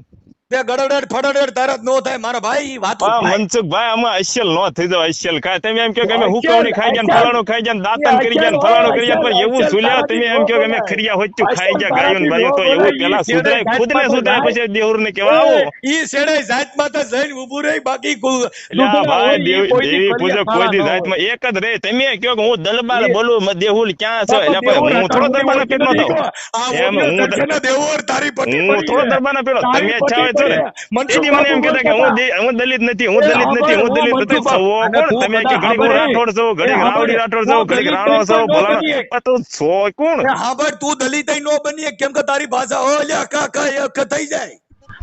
તે ગડડડ ફડડડ તારા નો થાય મારા ભાઈ વાત મનસુખભાઈ આમાં અસલ નો થઈ જાય. અસલ ખાય તમે એમ કહો કે અમે હુકવણી ખાઈ ગયા ફલાણું ખાઈ ગયા દાંતન કરી ગયા ફલાણું કરી ગયા પણ એવું સુલ્યા તમે એમ કહો કે અમે ખડિયા હોચ્યું ખાઈ ગયા ગાયું બાયું તો એવું પેલા સુધરાય ખુદ ને સુધરાય પછી દેવર ને કેવા આવો ઈ સેડે જાત માતા જઈને ઊભું રહી બાકી ભાઈ દેવી પૂજક કોઈ દી જાતમાં એક જ રે. તમે કહો કે હું દલબાર બોલું દેહુલ ક્યાં છો એટલે હું થોડો દરબારના પેટનો થાવ. એમ હું થોડો દરબારના પેટનો તમે ચાવે છો ને એથી મને એમ કહેતા કે હું દલિત નથી હું દલિત નથી હું દલિત નથી. સવો કોણ તમે કે ઘડીક હું રાઠોડ છું ઘડીક રાવડી રાઠોડ છું ઘડીક રાણો છું ભલાણો તું છો કોણ? હા ભાઈ તું દલિત નો બની કેમ કે તારી ભાષા ઓલ્યા કાકા એક થઈ જાય.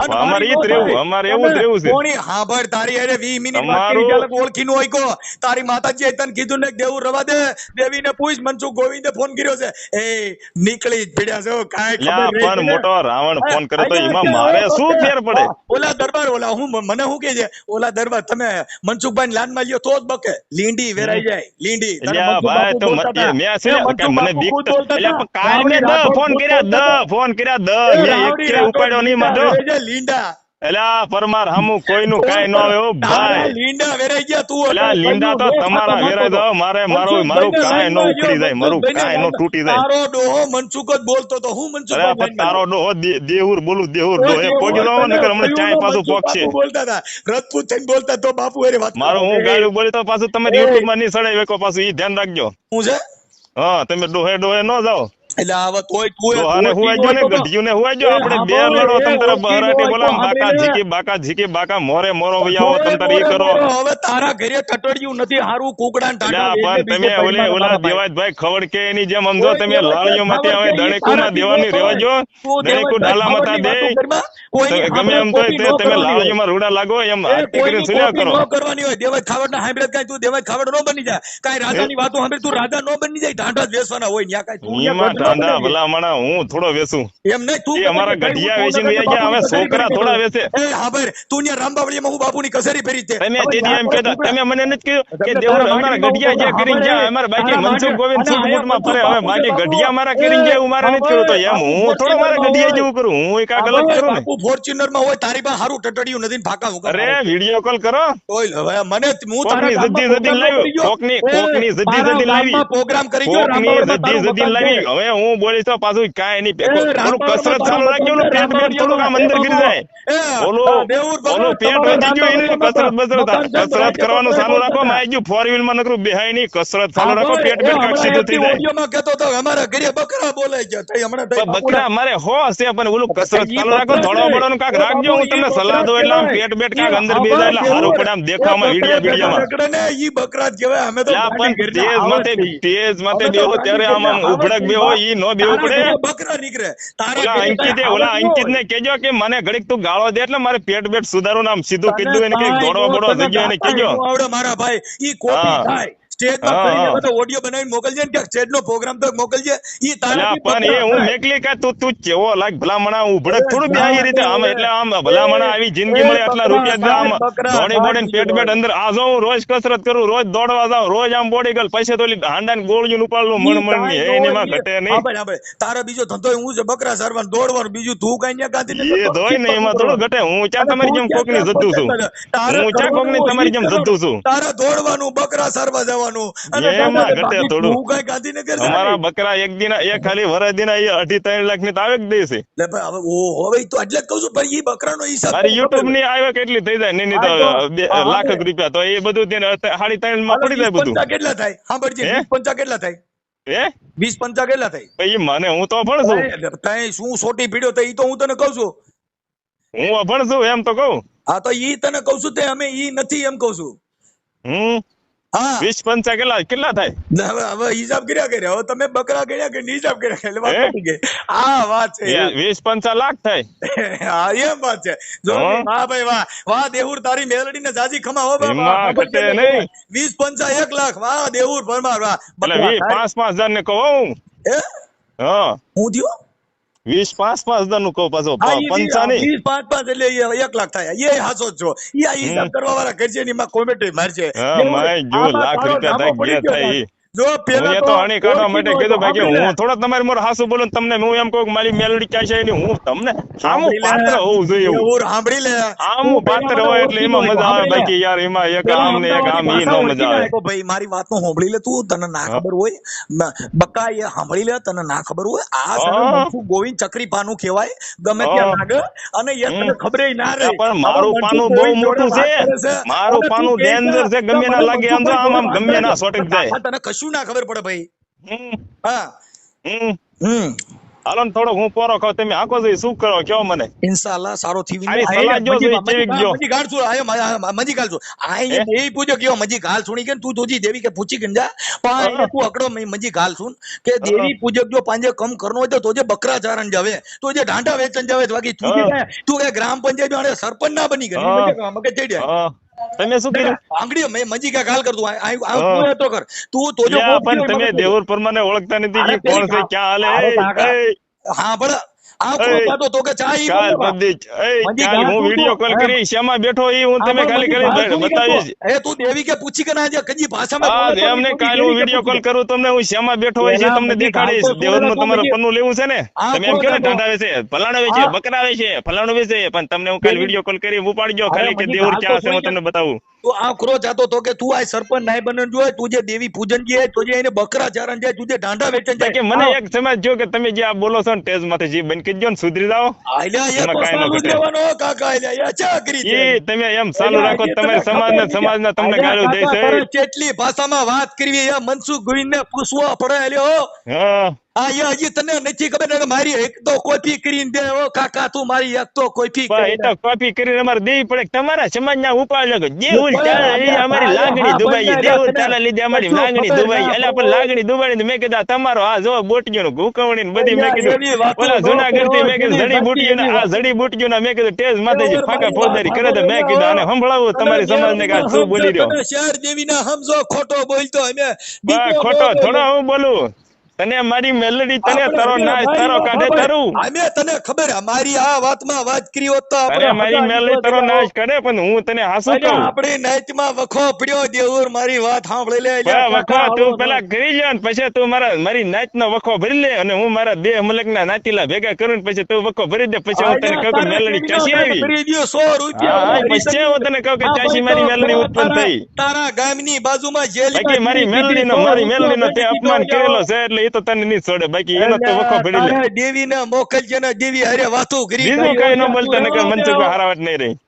અમારે ઈ જ રહેવું અમારે એવું જ રહેવું છે. કોણી હાંભળ તારી અરે 20 મિનિટ તમારું બાકી ઓળખી નો હોય તારી માતાજી તને કીધું ને દેવું રવા દે દેવીને પૂછ મનસુખ ગોવિંદે ફોન કર્યો છે એ નીકળી પડ્યા છો કાંઈ ખબર લ્યા પણ મોટો રાવણ ફોન કરે તો એમાં મારે શું ફેર પડે? ઓલા દરબાર ઓલા હું મને શું કે છે ઓલા દરબાર તમે મનસુખભાઈ લાન માં લ્યો તો જ બકે લીંડી વેરાઈ જાય લીંડી લ્યા ભાઈ તો મેં શું મને બીક તો લ્યા કાલ મેં ફોન કર્યા મેં એક ઉપાડ્યો નહીં માધો લીંડા એલા પરમાર હમુ કોઈનું કાઈ ન આવે ઓ ભાઈ. લીંડા વેરાઈ ગયા તું એલા લીંડા તો તમારા વેરાઈ દો મારું કાઈ ન ઉખડી જાય મારું કાઈ ન તૂટી જાય. તારો ડોહો મનસુખ જ બોલતો તો હું મનસુખ અરે પણ તારો ડોહો દેહુર બોલું દેહુર ડોહો એ પોગી દો નકર હમણાં ચાય પાછું પોકશે. બોલતા હતા રજપૂત થઈને બોલતા તો બાપુ અરે વાત મારું હું ગાળું બોલી તો પાછું તમે યુટ્યુબ માં નહીં સડાઈ વેકો પાછું ઈ ધ્યાન રાખજો. હું છે હા તમે ડોહે ન જાઓ. એટલે હવે તોય તું ડોહાને હુવાઈ ગયો ને ગઢિયું ને હુવાઈ ગયો. આપણે બે લડો તમ તારે બહરાટી બોલામ બાકા ઝીકી બાકા મોરે મોરો વયાવો તમ તારે ઈ કરો. હવે તારા ઘરે ટટડિયું નથી હારું કુકડા પણ તમે ઓલા દેવાજભાઈ ખવડ કે એની જેમ સમજો તમે લાળીઓ માંથી આવે દણેકુ માં દેવાની રેવાજો દણેકુ ડાલા મતા દે ગમે એમ તો તમે લાળીઓ માં રૂડા લાગો એમ આરતી કરીને સુલ્યા કરો. કરવાની હોય દેવાજ ખાવડ ના સાંભળે કાઈ તું દેવાજ ખાવડ નો બની જાય કાઈ રાજાની વાતો સાંભળે તું રાજા નો બની જાય ઢાંઢા જ વેસવાના હોય ન્યા કાઈ તું ઢાંડા ભલા માણા હું થોડો વેચું એમ નહીં તું એ અમારા ગઢિયા વેચીને વહી ગયા હવે છોકરા થોડા વેચે એ હા ભાઈ તું ત્યાં રામબાવળીમાં હું બાપુની કસેરી ફેરી છે તમે તેથી એમ કહેતા તમે મને નથી કહ્યું કે દેવર અમારા ગઢિયા જે કરીને ગયા અમારા બાકી મનસુખ ગોવિંદ સૂટબૂટમાં ફરે હવે બાકી ગઢિયા મારા કરીને ગયા એવું મારે નથી કર્યું તો એમ હું થોડો મારા ગઢિયા જેવું કરું હું એક ગલત કરું ને બાપુ ફોર્ચ્યુનરમાં હોય તારી પાસે હારું ટટડિયું નથી ને ફાકા હું અરે વિડિયો કોલ કરો ઓય હવે મને હું કોકની જદ્દી જદ્દી લાવી કોકની જદ્દી જદ્દી લાવી પ્રોગ્રામ કરી ગયો કોકની જદ્દી જદ્દી લાવી હવે હું બોલીશ તો પાછું કાંઈ નહીં પેકો થોડું કસરત ચાલુ રાખજો ને પેટ બેટ થોડુંક આમ અંદર ગીરી જાય ઓલું પેટ વધી ગયું એને કસરત કરવાનું ચાલુ રાખો માય ગયું 4 વ્હીલ માં નકરું બેહાય નહીં કસરત ચાલુ રાખો પેટ બેટ કાક સીધું થઈ જાય ઓડિયોમાં કહેતો તો અમારા ઘરે બકરા બોલાઈ ગયા થઈ હમણાં બકરા મારે હો છે પણ ઓલું કસરત ચાલુ રાખો થોડો બડો નું કાક રાખજો હું તમને સલાહ દઉં એટલે આમ પેટ બેટ કાક અંદર બે જાય એટલે સારું પડે આમ દેખાવમાં વિડિયામાં ને ઈ બકરા જ કહેવાય અમે તો તેજ માથે બેહો ત્યારે આમ ઉભડક બેહો ઈ નો બેહવું પડે બકરા નીકળે ઓલા અંકિત ને કેજો કે મને ઘડીક તું ગાળો દે એટલે મારે પેટ બેટ સુધારું નામ સીધું કીધું એને કઈક દોડવા બોડવા જગ્યા એને કેજો આવડે મારા ભાઈ ઈ કોપી થાય સ્ટેજમાં કરીને બધો ઓડિયો બનાવીને મોકલજે ને કે સ્ટેજનો પ્રોગ્રામ તો મોકલજે ઈ તારા પણ એ હું મેકલી કા તું કેવો લાગ ભલામણા ઉભડક થોડું બે આવી રીતે આમ એટલે આમ ભલામણા આવી જિંદગી મળે આટલા રૂપિયા આમ દોડી બોડીને પેટ બેટ અંદર આ જો હું રોજ કસરત કરું રોજ દોડવા જાઉં રોજ આમ બોડી ગલ પૈસે તો હાંડા ને ગોળીયું ઉપાડલું મણ ની હે એમાં ઘટે નહીં તારા બીજો ધંધો હું છે બકરા સારવાનું દોડવાનું બીજું તું કઈ ન્યા ગાંધી એ ધોઈ ને એમાં થોડું ઘટે હું ચા તમારી જેમ કોક ની જતું છું હું ચા કોક ની તમારી જેમ જતું છું તારા દોડવાનું બકરા સારવા જવાનું એમાં ઘટે થોડું હું કઈ ગાંધીનગર અમારા બકરા એક દિન એ ખાલી વરસ દિન 2.5-3 લાખ ની તો આવે જ દેશે લે ભાઈ હવે ઓ હવે તો એટલે જ કહું છું પણ ઈ બકરાનો હિસાબ અરે યુટ્યુબ ની આવે કેટલી થઈ જાય નહીં તો લાખ રૂપિયા તો એ બધું તેને 3.5 માં પડી જાય બધું કેટલા થાય સાંભળજે 20 કેટલા થાય હે 20 કેટલા થાય પછી મને હું તો અભણ છું તઈ શું સોટી પીડ્યો તો ઈ તો હું તને કહું છું હું અભણ છું એમ તો કહું હા તો ઈ તને કહું છું તે અમે ઈ નથી એમ કહું છું હા 20-50 કેટલા થાય હવે હિસાબ કર્યા હવે તમે બકરા કર્યા કે હિસાબ કર્યા એટલે વાત પતી ગઈ આ વાત છે 20-50 લાખ થાય હા એમ વાત છે જો વાહ ભાઈ વાહ વાહ દેહુર તારી મેલડી ને જાજી ખમા હો બાબા એમાં ઘટે નહીં 20-50 1 લાખ વાહ દેહુર પરમાર વાહ એટલે 5-5 હજાર ને કહું હે હા હું થયો 20-5 હજાર નું કહું પાછો 50 નહીં 20-5 એટલે 1 લાખ થાય એ હાસો જ છો એ હિસાબ કરવા વાળા કરશે ની માં કોમેન્ટ મારશે હા માય જો લાખ રૂપિયા થાય ગયા થાય જો પેલા તો હણી કાઢવા માટે કીધું બાકી હું થોડો તમારી મોર હાસુ બોલું તમને હું એમ કહું મારી મેલડી ક્યાં છે એની હું તમને સામું પાત્ર હોવું જોઈએ એવું સાંભળી લે આમું પાત્ર હોય એટલે એમાં મજા આવે બાકી યાર એમાં એક આમ ને એક આમ ઈ નો મજા આવે ભાઈ મારી વાત નો સાંભળી લે તું તને ના ખબર હોય બકા એ સાંભળી લે તને ના ખબર હોય આ મનસુખ ગોવિંદ ચક્રી પાનું કહેવાય ગમે ત્યાં લાગે અને એ તને ખબર ના રહે પણ મારું પાનું બહુ મોટું છે મારું પાનું ડેન્જર છે ગમે ના લાગે આમ તો આમ ગમે ના સોટી જાય તને શું ના ખબર પડે ભાઈ હા હાલો ને થોડો હું પોરો ખાવ તમે આખો જઈ શું કરો કયો મને ઇન્શાલ્લાહ સારો થી મજી ગાળ છું આયો મજી ગાળ છું આઈ દેવી પૂજો કયો મજી ગાળ સુણી કે તું તુજી દેવી કે પૂછી ગંજા પણ તું અકડો મજી ગાળ સુન કે દેવી પૂજક જો પાંજે કમ કરનો હોય તો જે બકરા ચારણ જાવે તો જે ઢાંઢા વેચન જાવે બાકી તું કે ગ્રામ પંચાયત માં સરપંચ ના બની ગઈ મગે ચડ્યા તમે શું કર્યું આંગળી મે મજી કા ગાલ કર તું આ તો કર તું તો જો પણ તમે દેવર પરમાને ઓળખતા નથી કે કોણ છે ક્યાં હાલે હા બળ આ કોતો તો કે ચાઈ કાલ પદ્દીચ કાલ હું વિડિયો કોલ કરી શ્યામા બેઠો ઈ હું તમે ખાલી કરી બતાવીશ એ તું દેવી કે પૂછી કે ના જે કજી ભાષામાં હા એમને કાલ હું વિડિયો કોલ કરું તમને હું શ્યામા બેઠો હોય છે તમને દેખાડીશ દેવરનું તમારું પન્નું લેવું છે ને તમે એમ કહો ને ઢાંઢા વેચે ફલાણો વેચે બકરા વેચે ફલાણો વેચે પણ તમને હું કાલ વિડિયો કોલ કરી ઉપાડજો ખાલી કે દેવર ક્યાં છે હું તમને બતાવું તું આ ખરો જાતો તો કે તું આ સરપંચ નાય બનન જોઈએ તું જે દેવી પૂજન જે તું જે એને બકરા ચારણ જાય તું જે ઢાંઢા વેચન જાય કે મને એક સમજ જો કે તમે જે આ બોલો છો ને ટેજ માથે જે બન કે જો ને સુધરી જાઓ આલ્યા એ તો સાલું દેવાનો કાકા આલ્યા ચા કરી છે ઈ તમે એમ ચાલુ રાખો તમારી સમાજના તમને ગાળો દે છે કેટલી ભાષામાં વાત કરવી એ મનસુખ ગોવિંદ ને પૂછવા પડે આલ્યો હા આ હજી તને નથી ખબર ને મારી એક તો કોપી કરીને દે ઓ કાકા તું મારી એક તો કોપી કરી તો કોપી કરીને અમારે દેવી પડે તમારા સમાજના ઉપાડ લગો દેવું ચાલે અમારી લાગણી દુબાઈ દેવું ચાલે લીધે અમારી લાગણી દુબાઈ એટલે પણ લાગણી દુબાઈ મેં કીધા તમારો આ જો બોટિયો નું હુકવણી ને બધી મેં કીધું ઓલા જુનાગઢ થી મેં કીધું જડી બુટીઓ ને આ જડી બુટીઓ ના મેં કીધું ટેજ માથેજી ફાકા ફોજદારી કરે તો મેં કીધું આને સંભળાવું તમારી સમાજ ને કે શું બોલી રહ્યો શહેર દેવી ના સમજો ખોટો બોલતો અમે ખોટો થોડો હું બોલું તને મારી મેલડી તને આપણે તારો અમે નાશ મારી તારો વાત કાઢે સાંભળ. તારું અમે તને ખબર અમારી આ વાતમાં વાત કરી હોત તો તને આપણે મારી હગા મેલડી નીકળો તારો થયા નાશ હોત. કરે પણ હું તને હાસું અલ્યા, કહું આપણી નાચમાં વખો પડ્યો દેવુર મારી વાત સાંભળી લે અલ્યા, વખો કાકા, તું આવો પેલા કરી લે ને પછી તું મારી નાચ નો વખો ભરી લે અને હું મારા દેહ મલક ના નાચીલા ભેગા કરું ને પછી તું વખો ભરી દે પછી હું તને અલ્યા, કહું કે તારા મેલડી દેવીનો ચાસી દંડ આવી ભરી દ્યો 100 રૂપિયા હા ઓલા પછી હરિચંદ્ર. હું તને કહું કે હા, ચાસી ભાઈ, મારી તો મેલડી ઉત્પન્ન થઈ તારા ગામની બાજુમાં જેલમાં બાકી મારી દીધી મેલડી નો 100 મારી રૂપિયા મેલડી નો તે દંડ દીધો અપમાન જાઓ. કરેલો છે એટલે એ તો તને નહીં છોડે બાકી એનો તો વખો અલ્યા, ભરી લે તારા દેવીને મોકલજે ને દેવી હારે વાતો કરી બીજું કઈ ન બોલતા ને તું મનસુખ હારાવટ નહીં રહી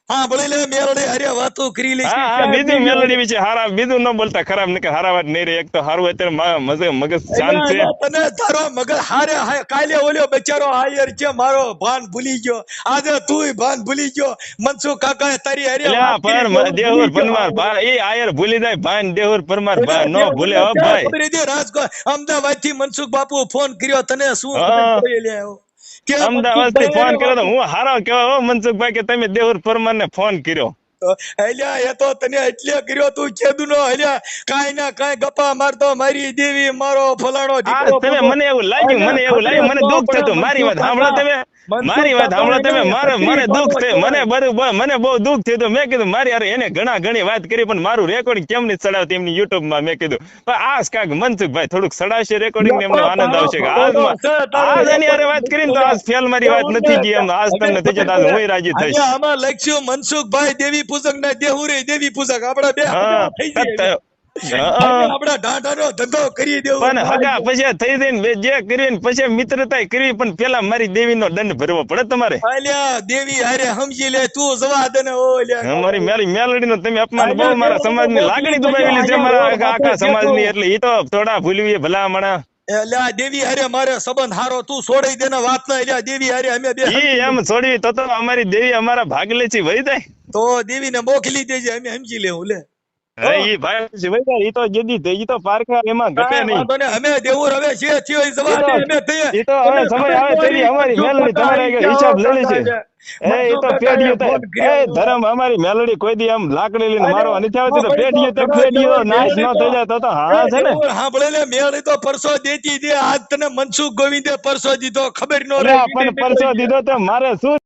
હા ભલે લે મેલડી હારે વાતો કરી લે હા હા બીજું મેલડી વિશે હારા બીજું ન બોલતા ખરાબ ને હારાવટ નહીં રહી એક તો હારું અત્યારે મગજ શાંત છે તને તારો મગજ હારે કાલે ઓલ્યો બચારો હાયર છે મારો ભાન ભૂલી ગયો આજે તુંય ભાન ભૂલી ગયો મનસુખ કાકાએ તારી હારે એટલે વાત કરી પણ તો દેહુર ભૂલી ગયો. પરમાર ભાઈ એ આયર ભૂલી જાય ભાઈ દેહુર પરમાર એટલે ભાઈ નો દેવુને ભૂલે હો ક્યાં ભાઈ ખબર હતી? અમદાવાદ થી મનસુખ બાપુ ફોન કર્યો તને શું હા. ખબર પડી લે આવો? કે અમદાવાદ થી મનસુખભાઈ ફોન કર્યો તો હારે હું હારો કેવા હો મનસુખભાઈ કે તમે દેહુર પરમાર ને ફોન કર્યો અલ્યા એ તો તને એટલે કર્યો તું કેદુ નો અલ્યા કાઈ ના કાઈ ગપ્પા મારતો મારી દેવી મારો ફલાણો આ દીકરો તમે પૂતો. મને એવું લાગ્યું મને દુઃખ થતું મારી વાત સાંભળો તમે મારી વાત સાંભળો તમે મને દુઃખ થયું મને બહુ દુઃખ થયું મેં કીધું મારી યાર એને ઘણી વાત કરી પણ મારું રેકોર્ડિંગ કેમ નહીં ચડાવતી એમની યુટ્યુબ માં મેં કીધું પણ આજ કાક મનસુખભાઈ થોડુંક ચડાવશે રેકોર્ડિંગ ને એમને આનંદ આવશે કે આજ એની હારે વાત કરીને તો આજ ફેલ મારી વાત નથી ગઈ એમ આજ તમને થઈ જતા આજ હું રાજી થઈશ અહીંયા આમાં લખ્યું મનસુખભાઈ દેવી પૂજક ના દેહુરે દેવી પૂજક આપડા બે હા થઈ જાય આપડા ઢાંઢાનો ધંધો કરી દેવું પણ હગા પછી થઈ જઈને જે કરી પછી મિત્રતા કરવી પણ પેલા મારી દેવી નો દંડ ભરવો પડે તમારે અલ્યા દેવી હારે સમજી લે તું જવા દે ને ઓ લ્યા મારી મેલડી નો તમે અપમાન બહુ મારા સમાજ ની લાગણી દુભાવેલી છે મારા આખા સમાજ ની એટલે ઈ તો થોડા ભૂલવી ભલા મણા એલા દેવી હારે મારે સંબંધ હારો તું છોડી દે ને વાત ના એલા દેવી હારે અમે બે ઈ એમ છોડવી તો અમારી દેવી અમારા ભાગ લેચી વહી જાય તો દેવીને મોકલી દેજે અમે સમજી લેવું લે ઈ ભાગ લેચી વહી જાય ઈ તો જદી થઈ ઈ તો પારકા એમાં ઘટે કાંઈ નહીં વાંધો નહીં. અમે દેવું હવે છે થયો ઈ જવા દે અમે થઈએ. ઈ તો હવે સમય આવે તેની અમારી મેલડી તમારે આગળ હિસાબ લેલી છે એ તો પેઢીઓ તો ધર્મ અમારી મેલડી કોઈ દી આમ લાકડી લઈને મારવા નથી આવતી તો પેઢીઓ નાશ ન થઈ જાય તો હા છે ને સાંભળે લે મેળી તો પરસો દેતી દે આજ તને મનસુખ ગોવિંદે પરસો દીધો ખબર નો પણ પરસો દીધો તો મારે શું